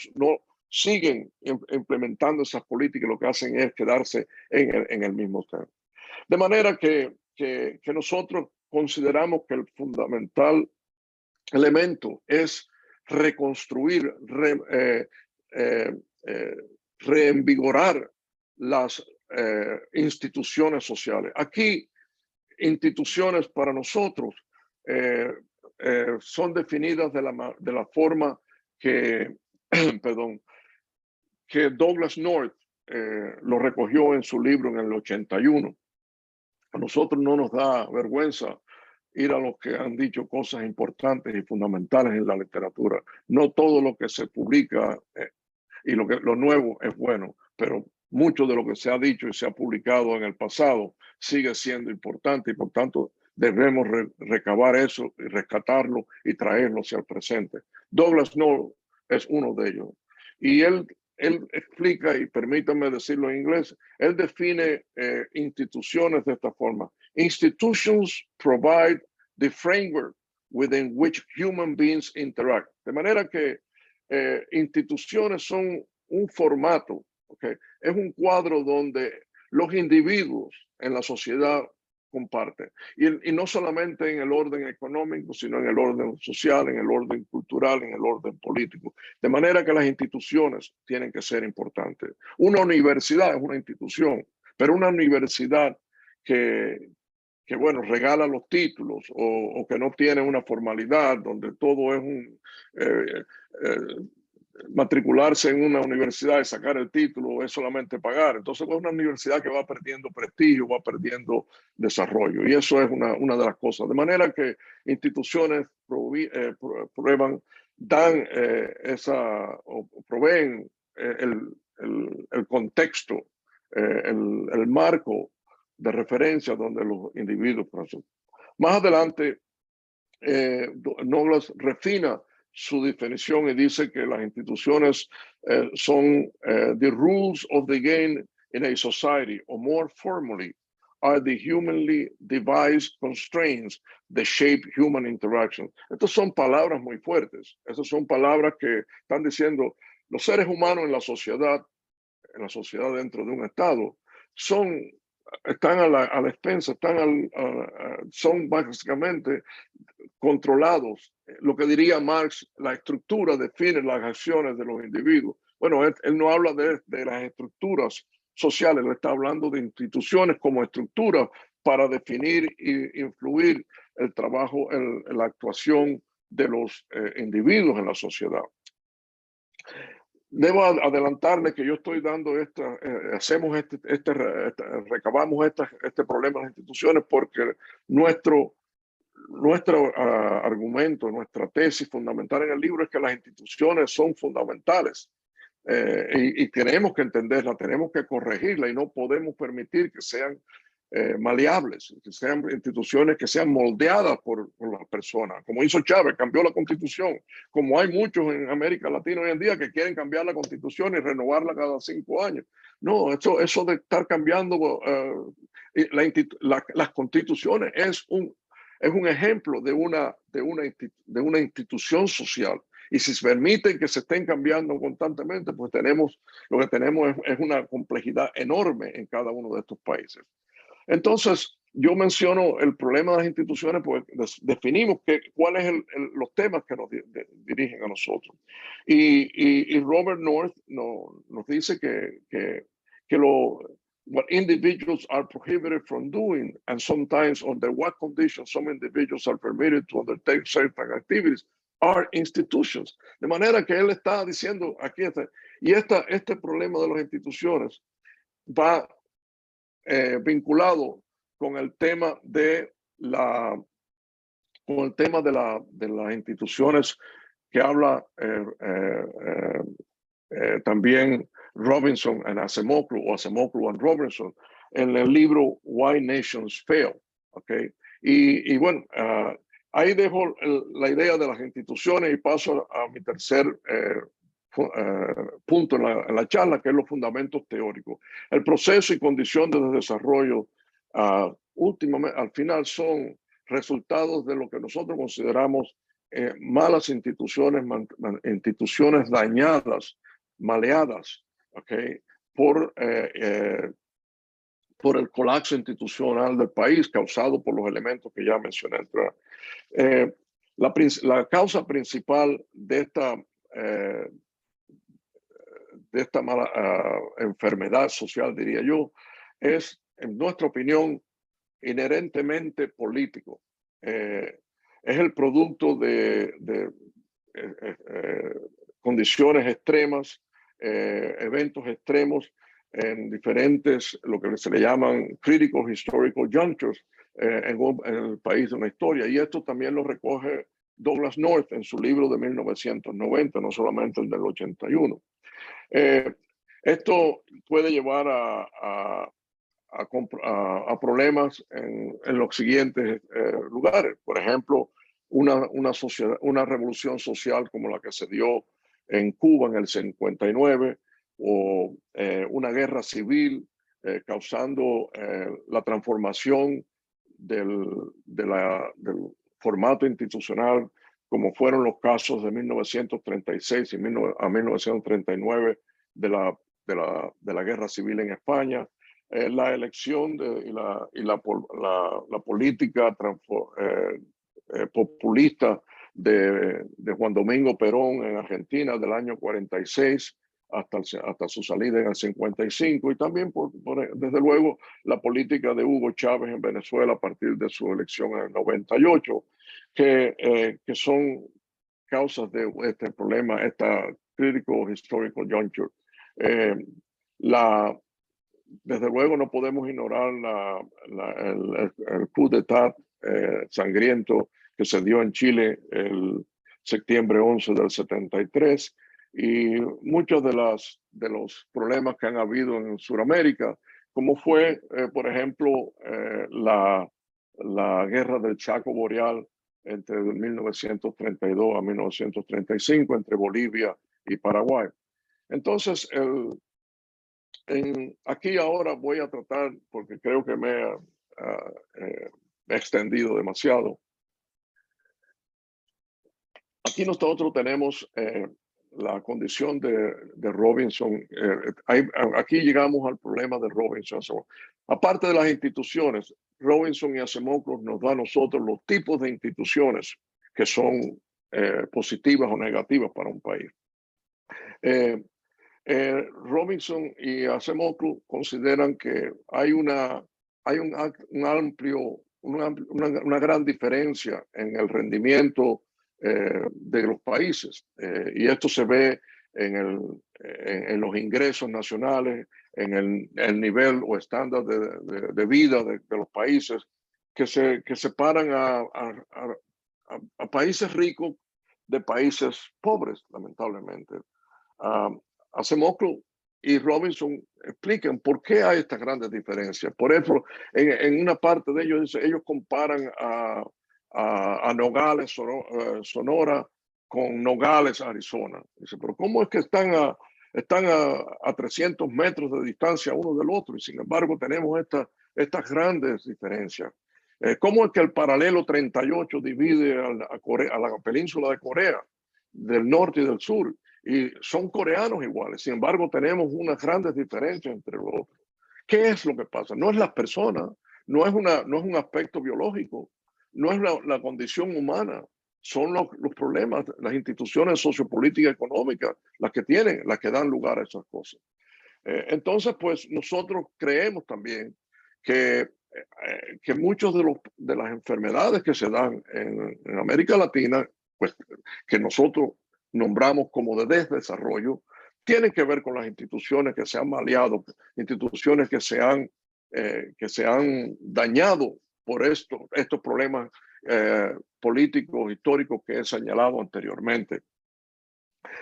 siguen implementando esas políticas. Lo que hacen es quedarse en el mismo tema. De manera que nosotros consideramos que el fundamental elemento es reconstruir, reinvigorar las instituciones sociales. Aquí, instituciones para nosotros son definidas de la forma que, perdón, que Douglass North lo recogió en su libro en el 81. A nosotros no nos da vergüenza ir a los que han dicho cosas importantes y fundamentales en la literatura. No todo lo que se publica y lo nuevo es bueno, pero mucho de lo que se ha dicho y se ha publicado en el pasado sigue siendo importante y por tanto debemos recabar eso y rescatarlo y traerlo hacia el presente. Douglass North es uno de ellos. Y él explica, y permítanme decirlo en inglés, él define instituciones de esta forma. Institutions provide the framework within which human beings interact. De manera que instituciones son un formato, ¿okay? Es un cuadro donde los individuos en la sociedad comparten. Y no solamente en el orden económico, sino en el orden social, en el orden cultural, en el orden político. De manera que las instituciones tienen que ser importantes. Una universidad es una institución, pero una universidad que bueno, regala los títulos o que no tiene una formalidad, donde todo es matricularse en una universidad y sacar el título es solamente pagar. Entonces es una universidad que va perdiendo prestigio, va perdiendo desarrollo. Y eso es una de las cosas. De manera que instituciones prueban, dan o proveen el contexto, el marco de referencia donde los individuos pasan. Más adelante, Douglass refina su definición y dice que las instituciones son the rules of the game in a society, or more formally, are the humanly devised constraints that shape human interaction. Estas son palabras muy fuertes. Esas son palabras que están diciendo los seres humanos en la sociedad dentro de un Estado, están a la expensa, son básicamente controlados. Lo que diría Marx, la estructura define las acciones de los individuos. Bueno, él no habla de las estructuras sociales, él está hablando de instituciones como estructuras para definir e influir el trabajo, la actuación de los individuos en la sociedad. Debo adelantarle que yo estoy dando recabamos este problema en las instituciones porque nuestro argumento, nuestra tesis fundamental en el libro es que las instituciones son fundamentales y tenemos que entenderlas, tenemos que corregirlas y no podemos permitir que sean maleables, que sean instituciones que sean moldeadas por las personas, como hizo Chávez, cambió la Constitución, como hay muchos en América Latina hoy en día que quieren cambiar la Constitución y renovarla cada 5 años. No, eso de estar cambiando las constituciones es un ejemplo de una institución social. Y si se permiten que se estén cambiando constantemente, pues lo que tenemos es una complejidad enorme en cada uno de estos países. Entonces, yo menciono el problema de las instituciones, pues definimos cuáles son los temas que nos dirigen a nosotros. Y Robert North nos dice que what individuals are prohibited from doing, and sometimes under what conditions some individuals are permitted to undertake certain activities, are institutions. De manera que él está diciendo aquí, este problema de las instituciones va vinculado con el tema de las instituciones que habla también Robinson and Acemoglu, o Acemoglu and Robinson, en el libro Why Nations Fail. ¿Okay? Y bueno, ahí dejo la idea de las instituciones y paso a mi tercer punto en la charla, que es los fundamentos teóricos. El proceso y condiciones de desarrollo últimamente, al final, son resultados de lo que nosotros consideramos malas instituciones, instituciones dañadas, maleadas, ¿okay? Por el colapso institucional del país causado por los elementos que ya mencioné. La causa principal de esta mala enfermedad social, diría yo, es, en nuestra opinión, inherentemente político. Es el producto de condiciones extremas, eventos extremos en diferentes, lo que se le llaman critical historical junctures en el país de una historia. Y esto también lo recoge Douglas North en su libro de 1990, no solamente el del 81. Esto puede llevar a problemas en los siguientes lugares. Por ejemplo, una revolución social como la que se dio en Cuba en el 59, o una guerra civil causando la transformación del formato institucional, como fueron los casos de 1936 a 1939 de la guerra civil en España, la elección y la política populista de Juan Domingo Perón en Argentina del año 46 hasta su salida en el 55, y también desde luego la política de Hugo Chávez en Venezuela a partir de su elección en el 98, que son causas de este problema, esta critical historical juncture. Desde luego no podemos ignorar el coup d'etat sangriento que se dio en Chile el septiembre 11 del 73, y muchos de los problemas que han habido en Sudamérica, como fue, por ejemplo, la guerra del Chaco Boreal entre 1932 a 1935 entre Bolivia y Paraguay. Entonces, Aquí ahora voy a tratar, porque creo que me he extendido demasiado. Aquí nosotros tenemos la condición de Robinson. Aquí llegamos al problema de Robinson. Aparte de las instituciones, Robinson y Acemoglu nos da a nosotros los tipos de instituciones que son positivas o negativas para un país. Robinson y Acemoglu consideran que hay una gran diferencia en el rendimiento de los países, y esto se ve en los ingresos nacionales, en el nivel o estándar de vida de los países, que separan a países ricos de países pobres, lamentablemente. Acemoglu y Robinson explican por qué hay estas grandes diferencias. Por ejemplo, en una parte de ellos, ellos comparan a Nogales, Sonora, con Nogales, Arizona. Dice, pero ¿cómo es que están a 300 metros de distancia uno del otro? Y sin embargo tenemos estas grandes diferencias. ¿Cómo es que el paralelo 38 divide a la península de Corea del norte y del sur? Y son coreanos iguales, sin embargo tenemos unas grandes diferencias entre los otros. ¿Qué es lo que pasa? No es las personas, no es un aspecto biológico, no es la condición humana, son los problemas, las instituciones sociopolíticas económicas las que dan lugar a esas cosas. Entonces, pues nosotros creemos también que muchos de las enfermedades que se dan en América Latina, pues que nosotros nombramos como de desarrollo, tienen que ver con las instituciones que se han maleado, instituciones que se han dañado por estos problemas políticos, históricos que he señalado anteriormente.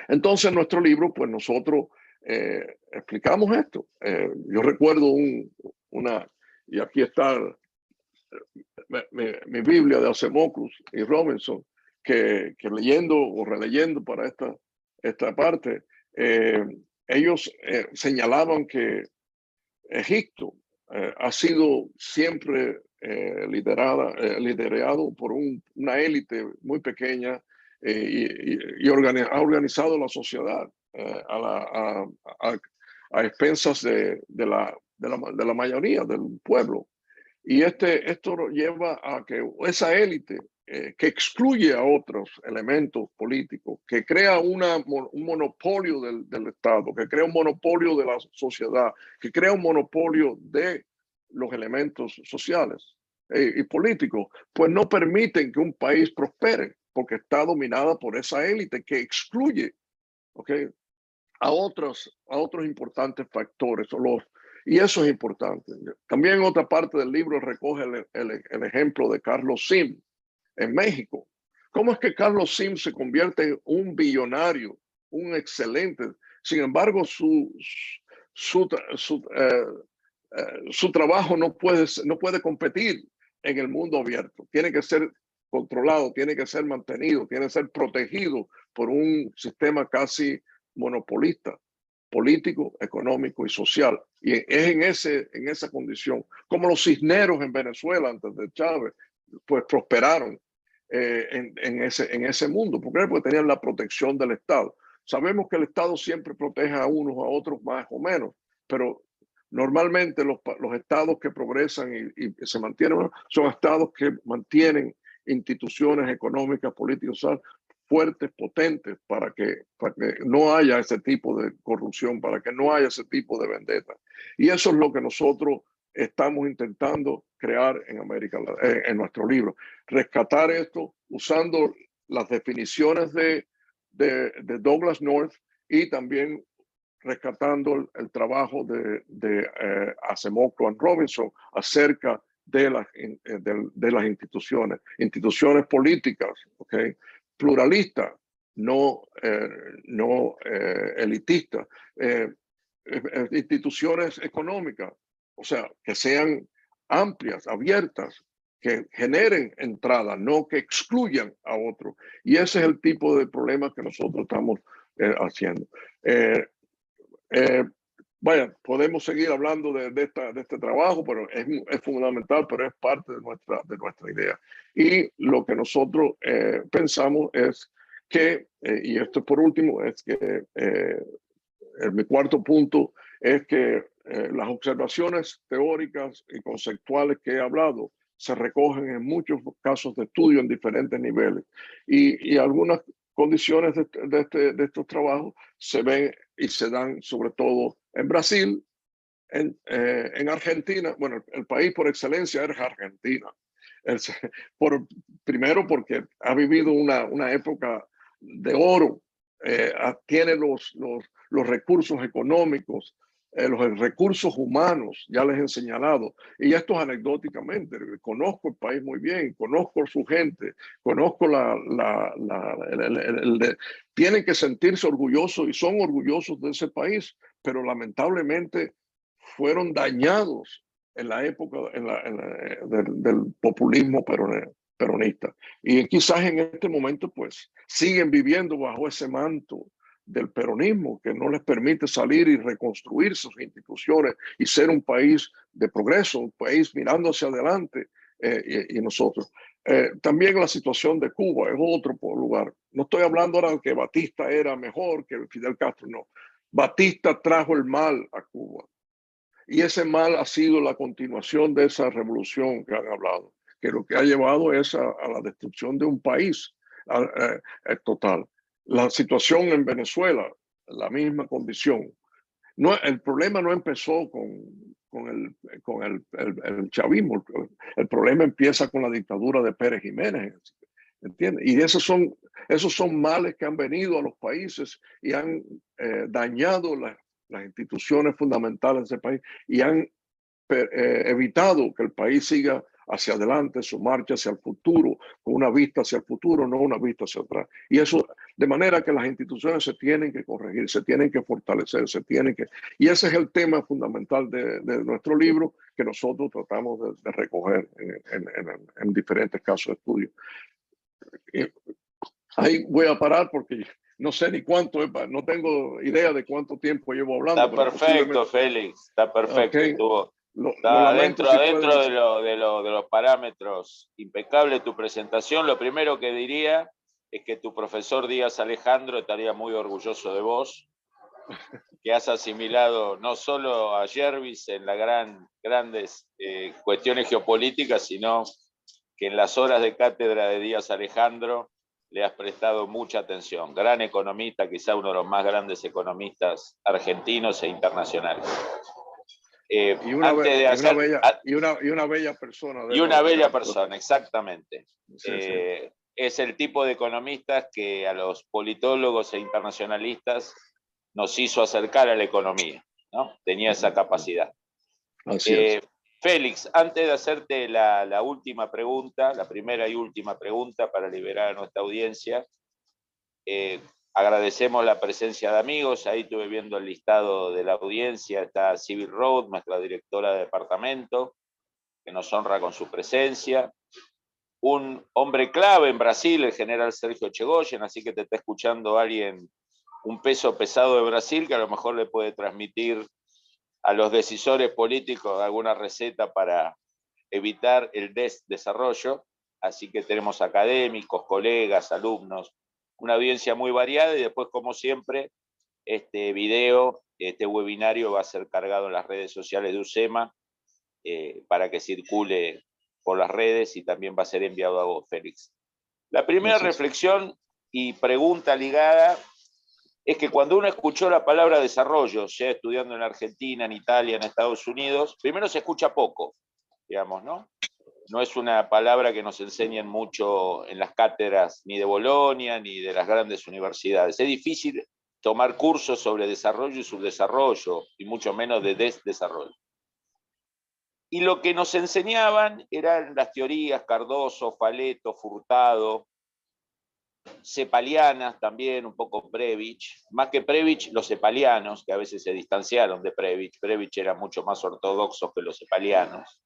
Entonces, en nuestro libro, pues nosotros explicamos esto. Yo recuerdo y aquí está mi Biblia de Acemoglu y Robinson, que leyendo o releyendo para esta parte, ellos señalaban que Egipto ha sido siempre liderado por una élite muy pequeña y ha organizado la sociedad a expensas de la mayoría del pueblo. Y esto lleva a que esa élite que excluye a otros elementos políticos, que crea un monopolio del Estado, que crea un monopolio de la sociedad, que crea un monopolio de los elementos sociales y políticos, pues no permiten que un país prospere, porque está dominada por esa élite que excluye, ¿okay?, a otros importantes factores. Y eso es importante. También en otra parte del libro recoge el ejemplo de Carlos Slim en México. ¿Cómo es que Carlos Slim se convierte en un billonario, un excelente? Sin embargo, su trabajo no puede competir en el mundo abierto. Tiene que ser controlado, tiene que ser mantenido, tiene que ser protegido por un sistema casi monopolista, político, económico y social. Y es en esa condición, como los Cisneros en Venezuela antes de Chávez, pues prosperaron en ese mundo. ¿Por qué? Porque tenían la protección del Estado. Sabemos que el Estado siempre protege a unos a otros más o menos, pero normalmente los estados que progresan y se mantienen son estados que mantienen instituciones económicas, políticas, sociales fuertes, potentes, para que no haya ese tipo de corrupción, para que no haya ese tipo de vendetta. Y eso es lo que nosotros estamos intentando crear en nuestro libro. Rescatar esto usando las definiciones de Douglass North y también rescatando el trabajo de Acemoglu y Robinson acerca de las instituciones políticas, ¿okay?, pluralistas, no elitistas, instituciones económicas, o sea, que sean amplias, abiertas, que generen entrada, no que excluyan a otros. Y ese es el tipo de problemas que nosotros estamos haciendo. vaya, podemos seguir hablando de este trabajo, pero es fundamental, pero es parte de nuestra idea. Y lo que nosotros pensamos es que, y esto por último, es que mi cuarto punto es que las observaciones teóricas y conceptuales que he hablado se recogen en muchos casos de estudio en diferentes niveles y algunas condiciones de estos trabajos se ven y se dan sobre todo en Brasil, en Argentina. Bueno, el país por excelencia es Argentina. El, primero porque ha vivido una época de oro, tiene los recursos económicos, los recursos humanos, ya les he señalado, y esto es anecdóticamente, conozco el país muy bien, conozco su gente, conozco tienen que sentirse orgullosos y son orgullosos de ese país, pero lamentablemente fueron dañados en la época del populismo peronista. Y quizás en este momento pues siguen viviendo bajo ese manto del peronismo que no les permite salir y reconstruir sus instituciones y ser un país de progreso, un país mirando hacia adelante. Y nosotros. También la situación de Cuba es otro lugar. No estoy hablando ahora de que Batista era mejor que Fidel Castro, no. Batista trajo el mal a Cuba. Y ese mal ha sido la continuación de esa revolución que han hablado, que lo que ha llevado es a la destrucción de un país total. La situación en Venezuela, la misma condición. No, el problema no empezó con el chavismo, el problema empieza con la dictadura de Pérez Jiménez, ¿entiendes? Y esos son males que han venido a los países y han dañado las instituciones fundamentales del país y han evitado que el país siga hacia adelante, su marcha hacia el futuro, con una vista hacia el futuro, no una vista hacia atrás. Y eso, de manera que las instituciones se tienen que corregir, se tienen que fortalecer, Y ese es el tema fundamental de nuestro libro que nosotros tratamos de recoger en diferentes casos de estudio. Y ahí voy a parar porque no sé ni cuánto, no tengo idea de cuánto tiempo llevo hablando. Está perfecto, Félix, está perfecto. Okay. Está adentro de los parámetros. Impecable tu presentación. Lo primero que diría es que tu profesor Díaz Alejandro estaría muy orgulloso de vos, que has asimilado no solo a Jervis en las grandes cuestiones geopolíticas, sino que en las horas de cátedra de Díaz Alejandro le has prestado mucha atención. Gran economista, quizá uno de los más grandes economistas argentinos e internacionales. Y una bella persona. Y una bella persona, exactamente. Sí. Es el tipo de economistas que a los politólogos e internacionalistas nos hizo acercar a la economía, ¿no? Tenía esa capacidad. Así es. Félix, antes de hacerte la última pregunta, la primera y última pregunta para liberar a nuestra audiencia, agradecemos la presencia de amigos. Ahí estuve viendo el listado de la audiencia. Está Civil Road, nuestra directora de departamento, que nos honra con su presencia. Un hombre clave en Brasil, el general Sergio Chegoyen, así que te está escuchando alguien, un peso pesado de Brasil, que a lo mejor le puede transmitir a los decisores políticos alguna receta para evitar el desarrollo. Así que tenemos académicos, colegas, alumnos, una audiencia muy variada y después, como siempre, este video, este webinario va a ser cargado en las redes sociales de UCEMA para que circule por las redes y también va a ser enviado a vos, Félix. La primera reflexión y pregunta ligada es que cuando uno escuchó la palabra desarrollo, ya estudiando en Argentina, en Italia, en Estados Unidos, primero se escucha poco, digamos, ¿no? No es una palabra que nos enseñen mucho en las cátedras ni de Bolonia ni de las grandes universidades. Es difícil tomar cursos sobre desarrollo y subdesarrollo, y mucho menos de desarrollo. Y lo que nos enseñaban eran las teorías Cardoso, Faleto, Furtado, cepalianas también, un poco Prebisch, más que Prebisch, los cepalianos, que a veces se distanciaron de Prebisch. Prebisch era mucho más ortodoxo que los cepalianos.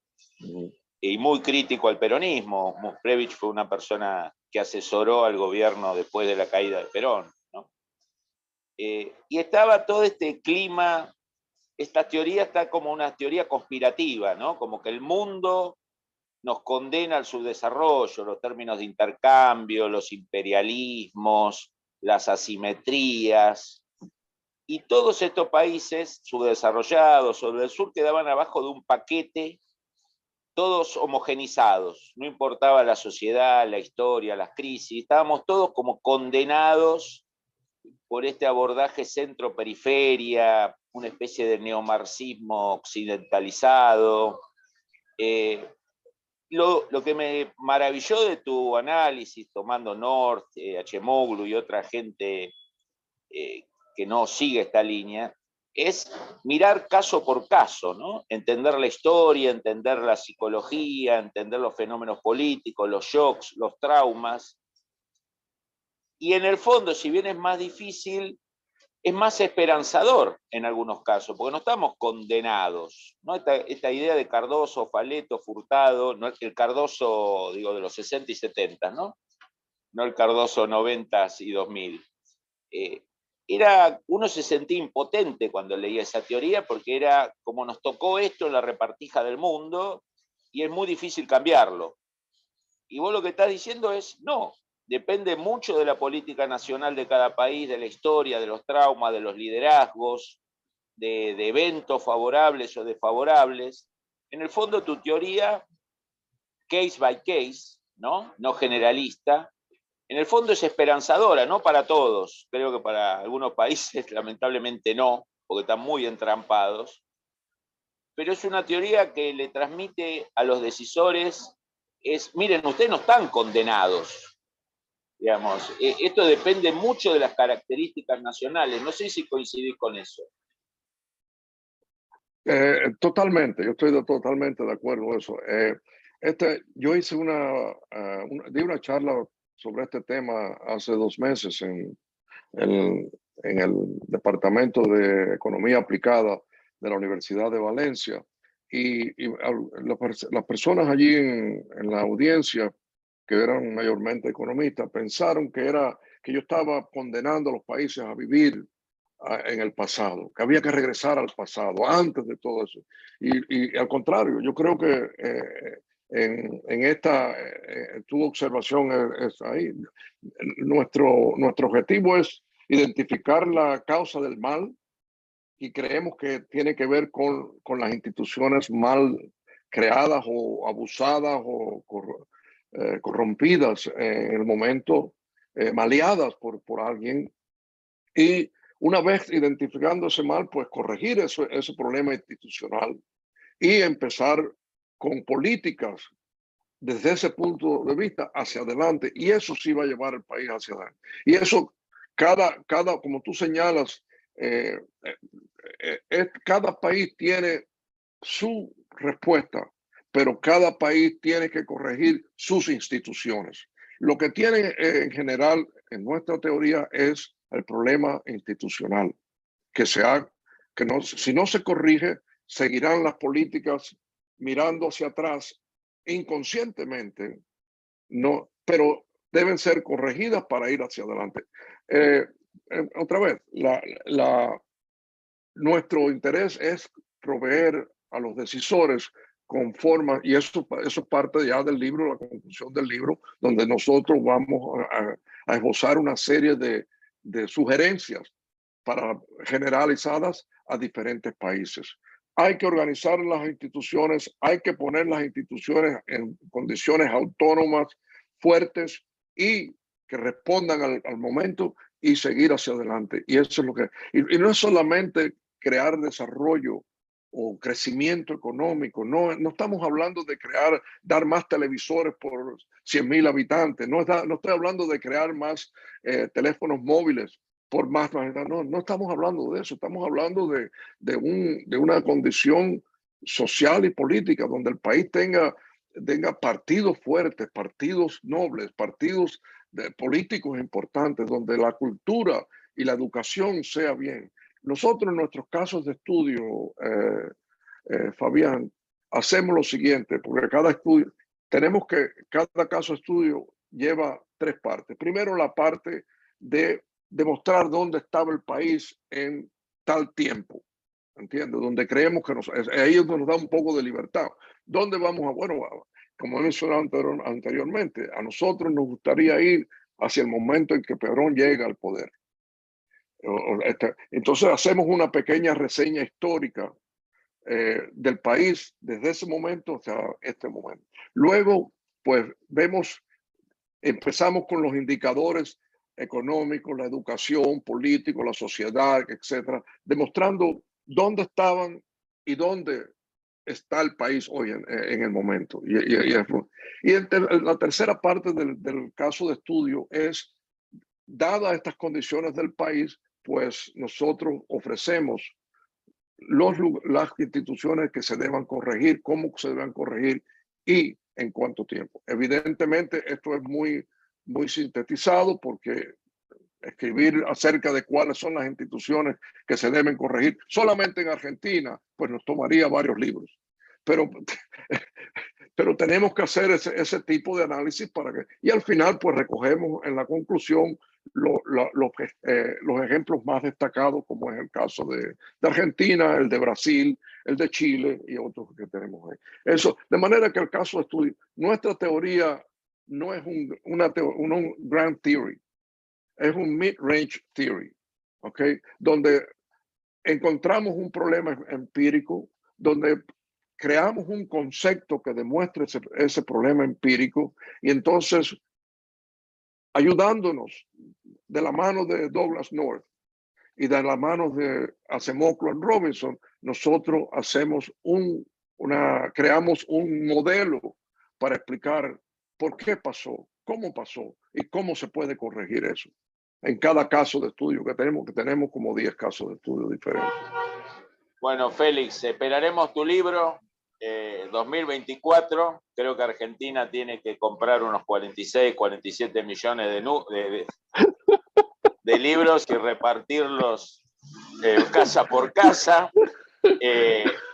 Y muy crítico al peronismo. Prebisch fue una persona que asesoró al gobierno después de la caída de Perón, ¿no? Y estaba todo este clima esta teoría está como una teoría conspirativa, ¿no? Como que el mundo nos condena al subdesarrollo, los términos de intercambio, los imperialismos, las asimetrías, y todos estos países subdesarrollados o del sur quedaban abajo de un paquete, todos homogenizados, no importaba la sociedad, la historia, las crisis, estábamos todos como condenados por este abordaje centro-periferia, una especie de neomarxismo occidentalizado. Lo que me maravilló de tu análisis, tomando North, Acemoglu y otra gente que no sigue esta línea, es mirar caso por caso, ¿no? Entender la historia, entender la psicología, entender los fenómenos políticos, los shocks, los traumas. Y en el fondo, si bien es más difícil, es más esperanzador en algunos casos, porque no estamos condenados, ¿no? Esta idea de Cardoso, Faleto, Furtado, no el Cardoso, digo, de los 60 y 70, ¿no? No el Cardoso 90 y 2000. Uno se sentía impotente cuando leía esa teoría, porque era como nos tocó esto en la repartija del mundo y es muy difícil cambiarlo. Y vos lo que estás diciendo es, no, depende mucho de la política nacional de cada país, de la historia, de los traumas, de los liderazgos, de eventos favorables o desfavorables. En el fondo, tu teoría, case by case, no generalista, en el fondo es esperanzadora, no para todos. Creo que para algunos países, lamentablemente no, porque están muy entrampados. Pero es una teoría que le transmite a los decisores, miren, ustedes no están condenados. Digamos, esto depende mucho de las características nacionales. No sé si coincidís con eso. Totalmente, yo estoy totalmente de acuerdo con eso. Yo hice di una charla sobre este tema hace 2 meses en el Departamento de Economía Aplicada de la Universidad de Valencia. Las personas allí en la audiencia, que eran mayormente economistas, pensaron que yo estaba condenando a los países a vivir en el pasado, que había que regresar al pasado, antes de todo eso. Y al contrario, yo creo que tu observación es ahí. Nuestro objetivo es identificar la causa del mal y creemos que tiene que ver con las instituciones mal creadas o abusadas o corrompidas en el momento, maleadas por alguien. Y una vez identificando ese mal, pues corregir ese problema institucional y empezar con políticas desde ese punto de vista hacia adelante. Y eso sí va a llevar el país hacia adelante. Y eso, como tú señalas, cada país tiene su respuesta, pero cada país tiene que corregir sus instituciones. Lo que tiene en general en nuestra teoría es el problema institucional, si no se corrige, seguirán las políticas mirando hacia atrás inconscientemente, no, pero deben ser corregidas para ir hacia adelante. Otra vez, nuestro interés es proveer a los decisores con forma, y eso es parte ya del libro, la conclusión del libro, donde nosotros vamos a esbozar una serie de sugerencias generalizadas a diferentes países. Hay que organizar las instituciones, hay que poner las instituciones en condiciones autónomas, fuertes y que respondan al momento y seguir hacia adelante. Y eso es lo que... Y no es solamente crear desarrollo o crecimiento económico. No estamos hablando de dar más televisores por 100,000 habitantes. No estoy hablando de crear más teléfonos móviles por más. No estamos hablando de eso. Estamos hablando de una condición social y política donde el país tenga partidos fuertes, partidos nobles, partidos políticos importantes, donde la cultura y la educación sea bien. Nosotros en nuestros casos de estudio, Fabián, hacemos lo siguiente, porque cada caso de estudio lleva 3 partes. Primero, la parte de demostrar dónde estaba el país en tal tiempo. ¿entiendes? Donde creemos que ahí es donde nos da un poco de libertad. ¿Dónde vamos a? Bueno, como he mencionado anteriormente, a nosotros nos gustaría ir hacia el momento en que Perón llega al poder. Entonces hacemos una pequeña reseña histórica del país desde ese momento hasta este momento. Luego, pues empezamos con los indicadores económicos, la educación, político, la sociedad, etcétera, demostrando dónde estaban y dónde está el país hoy en el momento. La tercera parte del caso de estudio es, dadas estas condiciones del país, pues nosotros ofrecemos las instituciones que se deban corregir, cómo se deban corregir y en cuánto tiempo. Evidentemente, esto es muy sintetizado, porque escribir acerca de cuáles son las instituciones que se deben corregir solamente en Argentina, pues nos tomaría varios libros. Pero tenemos que hacer ese tipo de análisis y al final pues recogemos en la conclusión los ejemplos más destacados, como es el caso de Argentina, el de Brasil, el de Chile y otros que tenemos ahí. Eso, de manera que el caso de estudio, nuestra teoría no es una grand theory, es un mid-range theory, ¿ok? Donde encontramos un problema empírico, donde creamos un concepto que demuestre ese problema empírico, y entonces, ayudándonos de la mano de Douglas North y de la mano de Acemoglu y Robinson, nosotros creamos un modelo para explicar por qué pasó, cómo pasó y cómo se puede corregir eso en cada caso de estudio que tenemos como 10 casos de estudio diferentes. Bueno, Félix, esperaremos tu libro 2024. Creo que Argentina tiene que comprar unos 46, 47 millones de libros y repartirlos casa por casa.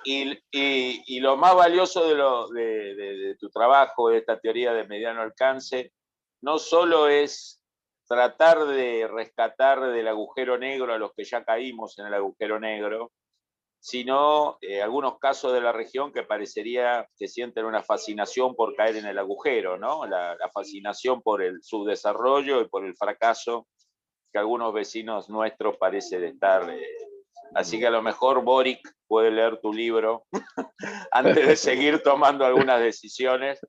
Y lo más valioso de tu trabajo, de esta teoría de mediano alcance, no solo es tratar de rescatar del agujero negro a los que ya caímos en el agujero negro, sino algunos casos de la región que parecería que sienten una fascinación por caer en el agujero, ¿no? La fascinación por el subdesarrollo y por el fracaso que algunos vecinos nuestros parecen estar. Así que a lo mejor Boric puede leer tu libro antes de seguir tomando algunas decisiones,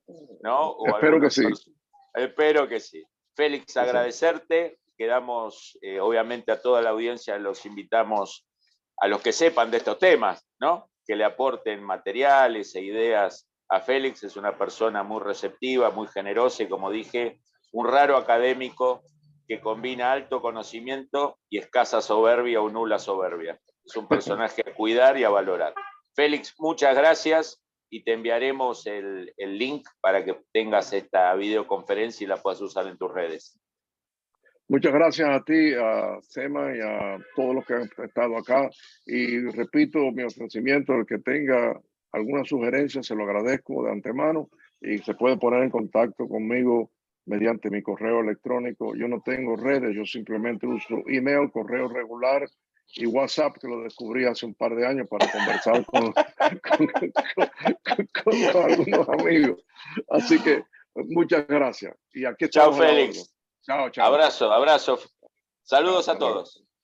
¿no? Espero que sí. Espero que sí. Félix, agradecerte. Quedamos, obviamente, a toda la audiencia, los invitamos a los que sepan de estos temas, ¿no? Que le aporten materiales e ideas a Félix. Es una persona muy receptiva, muy generosa y, como dije, un raro académico que combina alto conocimiento y escasa soberbia o nula soberbia. Es un personaje a cuidar y a valorar. Félix, muchas gracias y te enviaremos el link para que tengas esta videoconferencia y la puedas usar en tus redes. Muchas gracias a ti, a Sema y a todos los que han estado acá. Y repito mi ofrecimiento, el que tenga alguna sugerencia, se lo agradezco de antemano y se puede poner en contacto conmigo mediante mi correo electrónico. Yo no tengo redes, yo simplemente uso email, correo regular y WhatsApp, que lo descubrí hace un par de años para conversar con algunos amigos. Así que muchas gracias. Y aquí estamos. Chao, Félix. Chao, chao. Abrazo. Saludos a todos.